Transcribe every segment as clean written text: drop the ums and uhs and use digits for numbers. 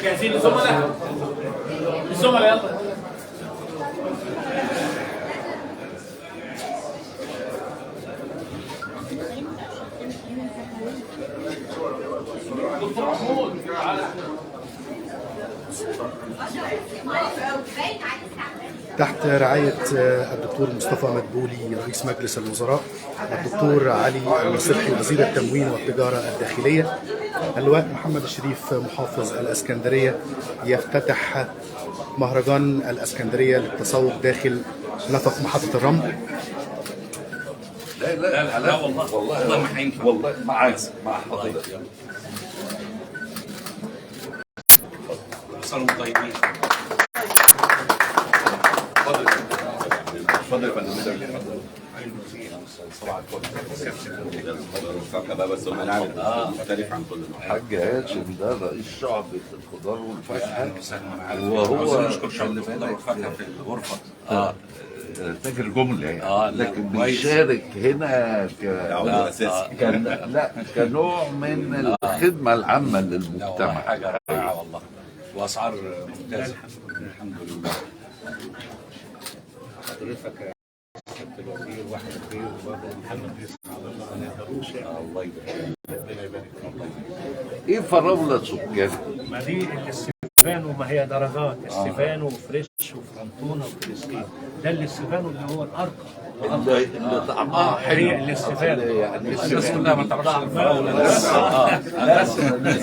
جاهزين الزملاء؟ الزملاء يلا. دكتور محمود تعالى. تحت رعاية الدكتور مصطفى مدبولي رئيس مجلس الوزراء، الدكتور علي المصلحي وزير التموين والتجارة الداخلية، اللواء محمد الشريف محافظ الإسكندرية يفتتح مهرجان الإسكندرية للتسوق داخل نفق محطة الرمل. لا لا لا, لا والله والله ما حينفع، والله معاك مع حضرتك. صاروا طيبين. اتفضل يا فندم. صباح الفل. بس انا عارف مختلف عن كل الحاج هاشم ده رئيس شعبة الخضار والفاكهة، وهو نشكر شعبة الخضار والفاكهة في الغرفة تاجر جملة يعني، لكن بيشارك هنا كنوع من الخدمة العامة للمجتمع. حاجة رائعة والله، وأسعار ممتازة الحمد لله. حضرتك كابتن الوزير واحمد بيه وبرضه محمد بيه ما نقدروش الله يبارك. ربنا يبارك. ايه فراولة سكري؟ ما دي الاستيفانو، ما هي درجات استيفانو وفريش وفرنتونا وفريسكين. ده الاستيفانو اللي هو الارقى اللي طعمها حلو. هي الاستيفانو يعني الناس كلها ما تعرفش الفراولة.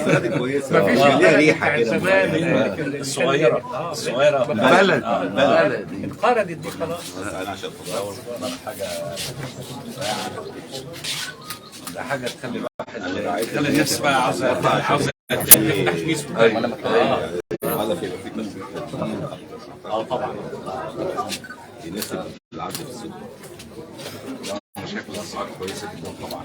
لا دي كويسة، ما فيش ليها ريحة كده زمان الصغيرة الصغيرة بلد بلدي انقرضت دي خلاص. أنا عشان حاجة ده حاجة تخلي تخلي الناس بقى عاوزة تحميس. هذا في تسويق طبعا يناسب العرض في السوق. شكل الأسعار كويسة جدا طبعا.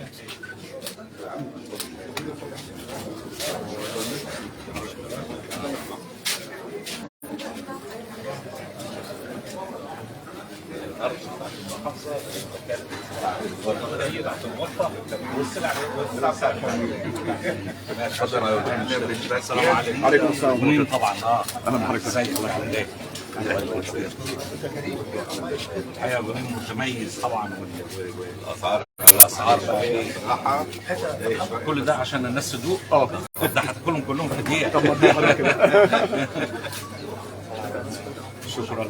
السلام عليكم. وعليكم السلام. طبعا انا بحضرتك ازيك؟ الله يخليك. الحقيقه برنامج متميز طبعا، والاسعار بقى ايه كل ده عشان الناس تدوق. ده هتاكلهم كلهم في دقيقه. طب شكرا.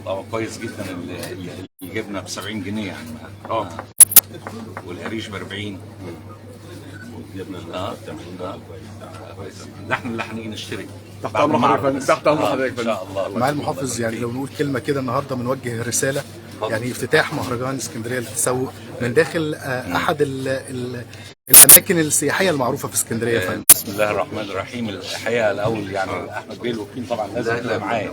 طبعا كويس جدا. الجبنه ب 70 جنيه يعني. والقريش ب 40. ده احنا اللي هنيجي نشتري. تحت امر حضرتك. تحت امر حضرتك ان شاء الله. مع المحافظ، يعني لو نقول كلمة كده النهارده بنوجه رسالة، يعني افتتاح مهرجان اسكندرية للتسوق من داخل أحد الأماكن السياحية المعروفة في اسكندرية. فندم بسم الله الرحمن الرحيم. الحقيقة الأول يعني أحمد بيه الوكيل طبعا لازم يبقى معايا.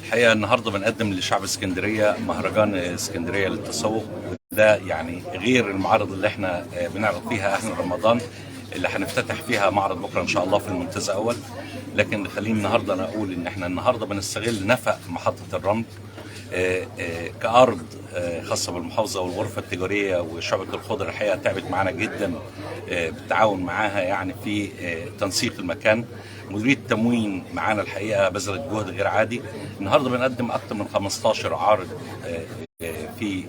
الحقيقة النهارده بنقدم لشعب اسكندرية مهرجان اسكندرية للتسوق، وده يعني غير المعارض اللي احنا بنعرض فيها احنا رمضان اللي هنفتتح فيها معرض بكره ان شاء الله في المنتزه اول. لكن خليني النهارده انا اقول ان احنا النهارده بنستغل نفق محطة الرمل كأرض خاصة بالمحافظة والغرفة التجارية وشعبة الخضر. الحقيقة تعبت معانا جدا بالتعاون معاها يعني في تنسيق المكان. مديرية التموين معانا الحقيقة بذلت جهد غير عادي. النهارده بنقدم أكثر من 15 عارض في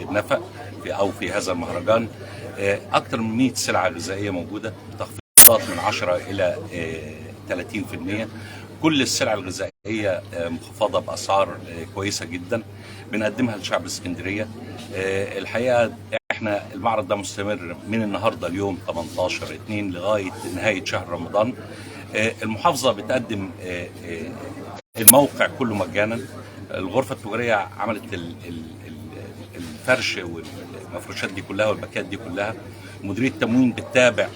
النفق أو في هذا المهرجان. أكثر من 100 سلعة غذائية موجودة بتخفيضات من 10 إلى 30%. كل السلع الغذائية مخفضة بأسعار كويسة جدا بنقدمها لشعب اسكندرية. الحقيقة احنا المعرض ده مستمر من النهاردة اليوم 18/2 لغاية نهاية شهر رمضان. المحافظة بتقدم الموقع كله مجانا. الغرفة التجارية عملت الفرش والمفروشات دي كلها والباكات دي كلها. مديرية التموين بتتابع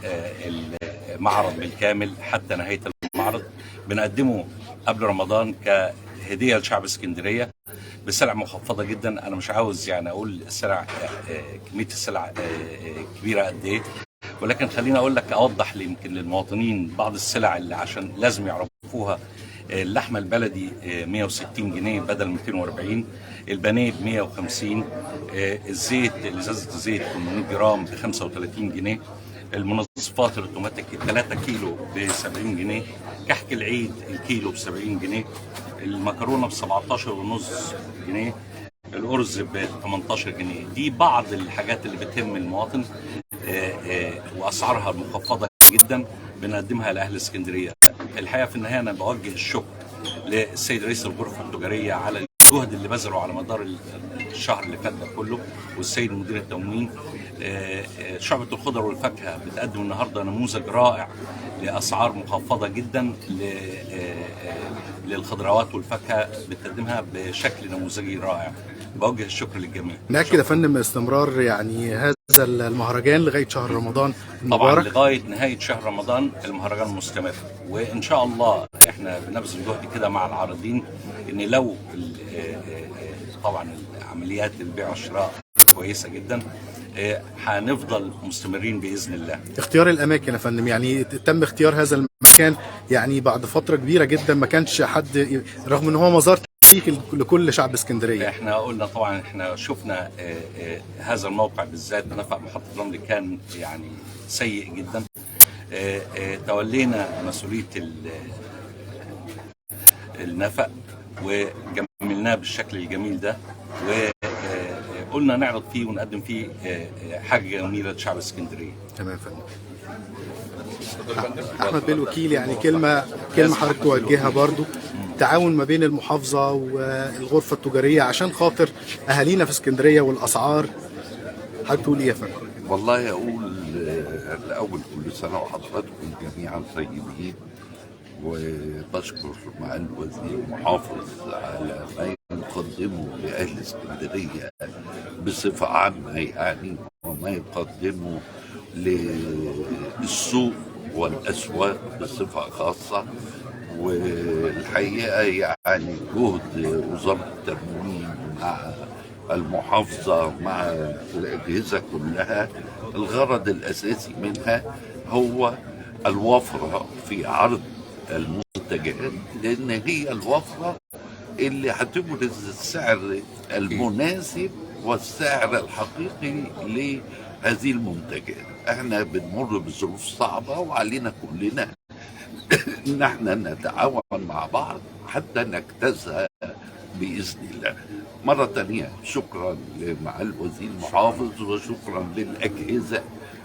المعرض بالكامل حتى نهاية المعرض. بنقدمه قبل رمضان كهدية لشعب اسكندرية بسلع مخفضة جدا. أنا مش عاوز يعني أقول السلع كمية السلع كبيرة قد إيه، ولكن خليني أقول لك أوضح يمكن للمواطنين بعض السلع اللي عشان لازم يعرفوها اللحمه البلدي 160 جنيه بدل 240، البانيه ب 150، الزيت ازازه الزيت 800 جرام ب 35 جنيه، المنظفات الاوتوماتيك 3 كيلو ب 70 جنيه، كحك العيد الكيلو ب 70 جنيه، المكرونه ب 17.5 جنيه، الارز ب 18 جنيه. دي بعض الحاجات اللي بتهم المواطن واسعارها مخفضه جدا بنقدمها لاهل اسكندريه. الحقيقه في النهايه انا بوجه الشكر للسيد رئيس الغرفه التجاريه على الجهد اللي بذله على مدار الشهر اللي فات ده كله، والسيد مدير التموين. شعبة الخضر والفاكهه بتقدم النهارده نموذج رائع لاسعار مخفضه جدا للخضروات والفاكهه، بتقدمها بشكل نموذجي رائع. بوجه الشكر للجميع. نأكد يا فندم استمرار يعني هذا المهرجان لغايه شهر رمضان المبارك. طبعا لغايه نهايه شهر رمضان المهرجان مستمر، وان شاء الله احنا بنبذل جهد كده مع العارضين ان لو طبعا عمليات البيع والشراء كويسه جدا هنفضل مستمرين باذن الله. اختيار الاماكن يا فندم، يعني تم اختيار هذا المكان يعني بعد فتره كبيره جدا ما كانش حد، رغم ان هو مزار تاريخي لكل شعب اسكندريه. احنا قلنا طبعا احنا شفنا هذا الموقع بالذات بنفق محطه الرمل كان يعني سيء جدا. تولينا مسؤوليه النفق وجملناه بالشكل الجميل ده، وقلنا نعرض فيه ونقدم فيه حاجه جميله لشعب اسكندريه. تمام يا فندم. احمد بيه الوكيل، يعني كلمه حضرتك توجهها برضو، تعاون ما بين المحافظه والغرفه التجاريه عشان خاطر اهالينا في اسكندريه والاسعار، حضرتك تقول ايه يا فندم؟ والله اقول الاول كل سنه وحضراتكم جميعا طيبين، وبشكر مع الوزير المحافظ على ما يقدمه لاهل اسكندريه بصفه عامه يعني، وما يقدمه للسوق والاسواق بصفه خاصه. والحقيقه يعني جهد وزاره التموين مع المحافظه مع الاجهزه كلها، الغرض الاساسي منها هو الوفره في عرض المنتجات، لان هي الوفره اللي هتبرز السعر المناسب والسعر الحقيقي لهذه المنتجات. احنا بنمر بظروف صعبه وعلينا كلنا ان احنا نتعاون مع بعض حتى نجتازها باذن الله. مره تانية شكرا لمع الوزير المحافظ وشكرا للاجهزه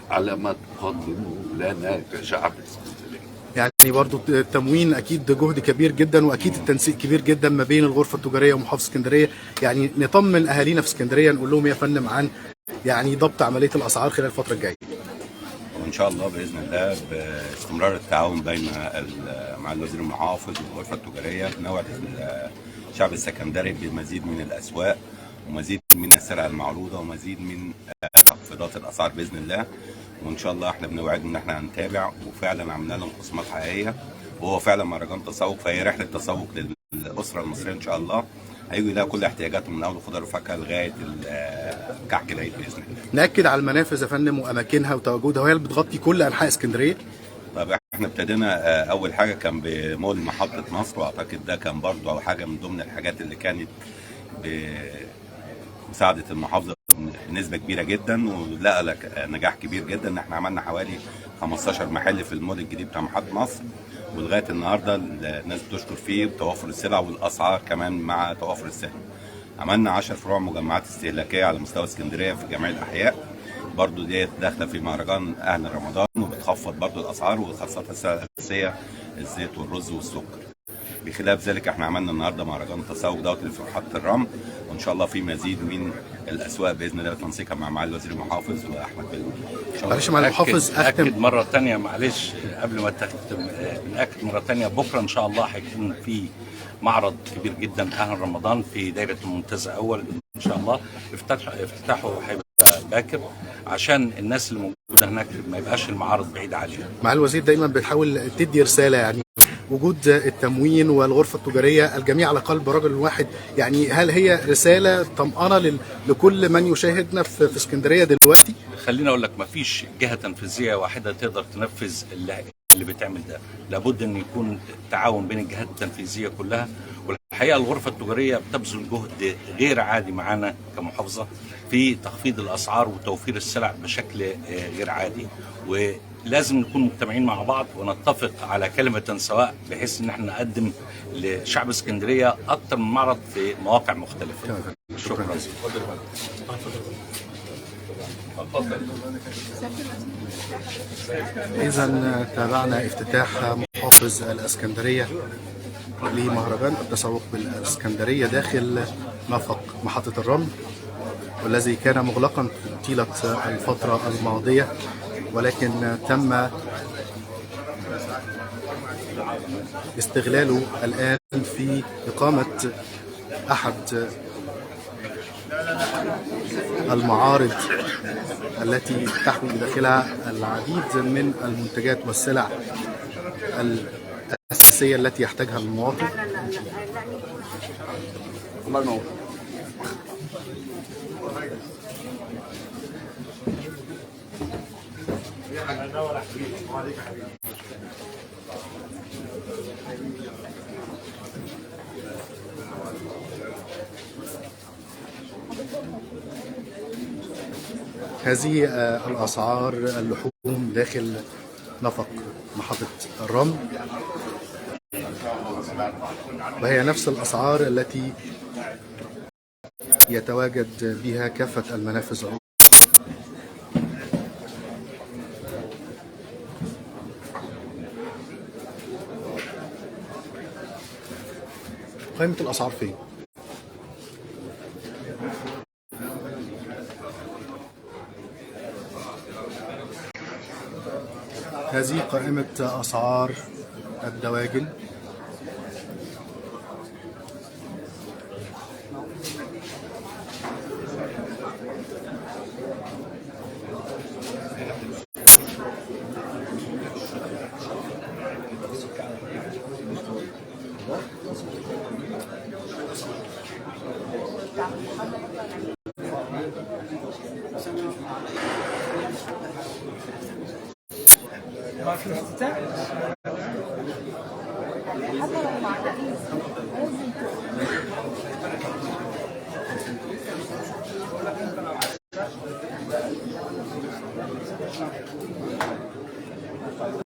على ما تقدموا لنا كشعب اسكندريه. يعني برضو التموين اكيد جهد كبير جدا، واكيد التنسيق كبير جدا ما بين الغرفه التجاريه ومحافظه اسكندريه. يعني نطمن اهالينا في اسكندريه، نقول لهم يا فندم عن يعني ضبط عمليه الاسعار خلال الفتره الجايه. وان شاء الله باذن الله باستمرار التعاون بين مع الوزير المحافظ والغرفه التجاريه نوعد الشعب السكندري بمزيد من الاسواق ومزيد من السلع المعروضه ومزيد من تخفيضات الاسعار باذن الله. وان شاء الله احنا بنوعد ان احنا هنتابع، وفعلا عملنا لهم خصومات حقيقيه، وهو فعلا مهرجان تسوق، فهي رحله تسوق للاسره المصريه ان شاء الله. هيجي لها كل احتياجاتهم من اول الخضار والفاكهه لغايه كحك العيد باذن الله. ناكد على المنافذ يا فندم واماكنها وتواجدها، وهي اللي بتغطي كل انحاء اسكندريه. طب احنا ابتدينا اول حاجه كان بمول محطه مصر، واعتقد ده كان برضه حاجه من ضمن الحاجات اللي كانت بمساعده المحافظه بنسبه كبيره جدا، ولقى لك نجاح كبير جدا ان احنا عملنا حوالي 15 محل في المول الجديد بتاع محطه مصر، ولغايه النهارده الناس بتشكر فيه بتوافر السلع والاسعار كمان مع توافر السلع. عملنا 10 فروع مجمعات استهلاكيه على مستوى اسكندريه في جميع الاحياء، برضو ديت داخله في مهرجان اهل رمضان، وبتخفض برضو الاسعار وخاصه السلع الاساسيه الزيت والرز والسكر. بخلاف ذلك احنا عملنا النهارده مهرجان التسوق دوت اللي في محطه الرمل، وان شاء الله في مزيد من الاسواق باذن الله تنسيقا مع معالي الوزير المحافظ واحمد بيه. معلش مع المحافظ اكد مره ثانيه، معلش قبل ما تختم، بنأكد مره ثانيه بكره ان شاء الله هيكون في معرض كبير جدا اهل رمضان في دايره المنتزه اول ان شاء الله. افتتاحه هيبقى باكر عشان الناس اللي موجوده هناك ما يبقاش المعارض بعيد عليهم. مع الوزير دايما بتحاول تدي رساله، يعني وجود التموين والغرفه التجاريه الجميع على قلب رجل واحد، يعني هل هي رساله طمأنه لكل من يشاهدنا في اسكندريه دلوقتي؟ خليني اقول لك ما فيش جهه تنفيذيه واحده تقدر تنفذ اللي بتعمل ده. لابد ان يكون تعاون بين الجهات التنفيذيه كلها، والحقيقه الغرفه التجاريه بتبذل جهد غير عادي معانا كمحافظه في تخفيض الاسعار وتوفير السلع بشكل غير عادي، ولازم نكون مجتمعين مع بعض ونتفق على كلمه سواء بحيث ان احنا نقدم لشعب اسكندريه اكثر من معرض في مواقع مختلفه. شكرا. إذا تابعنا افتتاح محافظ الإسكندرية لمهرجان التسوق بالإسكندرية داخل نفق محطة الرمل، والذي كان مغلقا طيلة الفترة الماضية، ولكن تم استغلاله الآن في إقامة أحد المعارض التي تحوي داخلها العديد من المنتجات والسلع الأساسية التي يحتاجها المواطن. الله ينور. هذه الأسعار اللحوم داخل نفق محطة الرمل، وهي نفس الأسعار التي يتواجد بها كافة المنافذ. قائمة الأسعار فين؟ هذه قائمة أسعار الدواجن. ما في افتتاح؟